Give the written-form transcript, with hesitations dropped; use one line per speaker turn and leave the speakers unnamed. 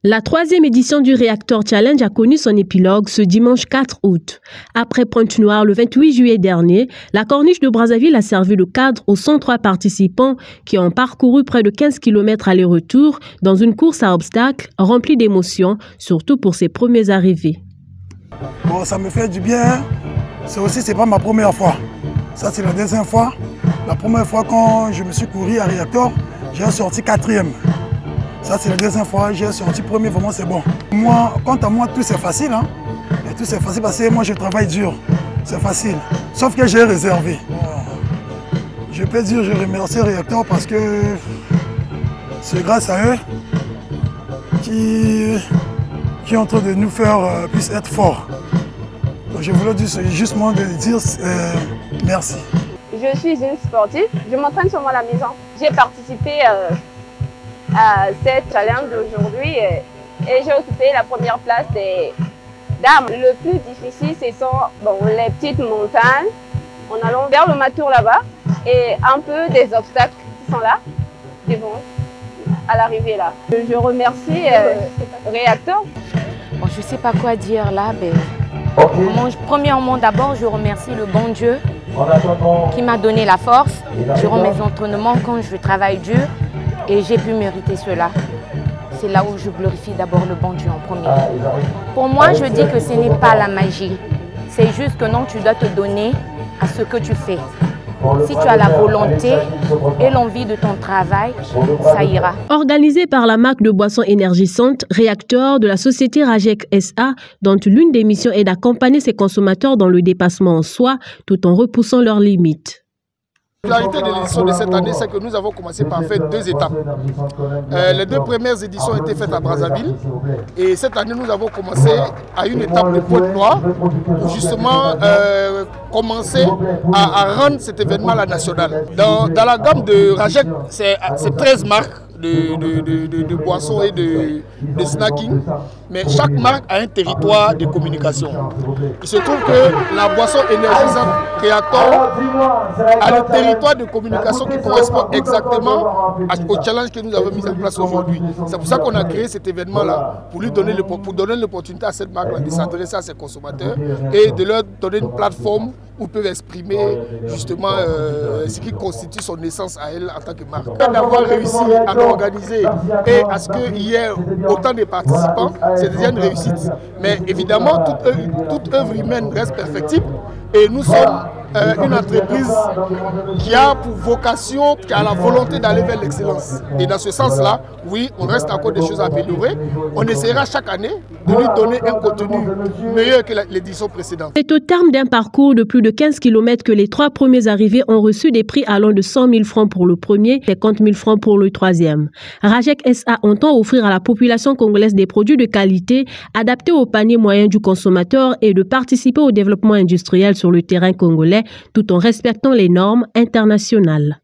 La troisième édition du Reactor Challenge a connu son épilogue ce dimanche 4 août. Après Pointe-Noire le 28 juillet dernier, la Corniche de Brazzaville a servi de cadre aux 103 participants qui ont parcouru près de 15 km aller-retour dans une course à obstacles remplie d'émotions, surtout pour ses premiers arrivés.
Bon, ça me fait du bien. C'est pas ma première fois. Ça, c'est la deuxième fois. La première fois, quand je me suis couru à Reactor, j'ai sorti 4e. Ça, c'est la deuxième fois, j'ai sorti premier, vraiment c'est bon. Moi, quant à moi, tout c'est facile. Hein? Et tout c'est facile parce que moi, je travaille dur. C'est facile. Sauf que j'ai réservé. Je peux dire, je remercie Reactor parce que c'est grâce à eux qui est en train de nous faire plus être forts. Donc, je voulais justement dire merci.
Je suis une sportive, je m'entraîne seulement à la maison. J'ai participé à cette challenge d'aujourd'hui et j'ai occupé la première place des dames. Le plus difficile, ce sont les petites montagnes. En allant vers le Matour là-bas et un peu des obstacles qui sont là, devant, à l'arrivée là. Je remercie Reactor.
Bon, je ne sais pas quoi dire là, mais premièrement d'abord, je remercie le bon Dieu qui m'a donné la force durant mes entraînements quand je travaille dur. Et j'ai pu mériter cela. C'est là où je glorifie d'abord le bon Dieu en premier. Pour moi, je dis que ce n'est pas la magie. C'est juste que non, tu dois te donner à ce que tu fais. Si tu as la volonté et l'envie de ton travail, ça ira.
Organisé par la marque de boissons énergisantes Reactor de la société Rajec SA, dont l'une des missions est d'accompagner ses consommateurs dans le dépassement en soi, tout en repoussant leurs limites.
La particularité de l'édition de cette année, c'est que nous avons commencé par faire 2 étapes. Les 2 premières éditions ont été faites à Brazzaville et cette année nous avons commencé à une étape de Pointe-Noire pour justement commencer à rendre cet événement à la nationale. Dans la gamme de Rajec, c'est 13 marques de boissons et de snacking, mais chaque marque a un territoire de communication. Il se trouve que la boisson énergisante Reactor a le territoire de communication qui correspond exactement au challenge que nous avons mis en place aujourd'hui. C'est pour ça qu'on a créé cet événement-là, pour donner l'opportunité à cette marque de s'adresser à ses consommateurs et de leur donner une plateforme où ils peuvent exprimer justement ce qui constitue son essence à elle en tant que marque. D'avoir réussi à organiser et à ce qu'il y ait autant de participants, c'est déjà une réussite. Mais évidemment, toute œuvre humaine reste perfectible et nous sommes une entreprise qui a pour vocation, qui a la volonté d'aller vers l'excellence. Et dans ce sens-là, oui, on reste encore des choses à améliorer. On essaiera chaque année de lui donner un contenu meilleur que l'édition précédente.
C'est au terme d'un parcours de plus de 15 km que les 3 premiers arrivés ont reçu des prix allant de 100 000 francs pour le premier et 50 000 francs pour le troisième. Rajec SA entend offrir à la population congolaise des produits de qualité adaptés au panier moyen du consommateur et de participer au développement industriel sur le terrain congolais tout en respectant les normes internationales.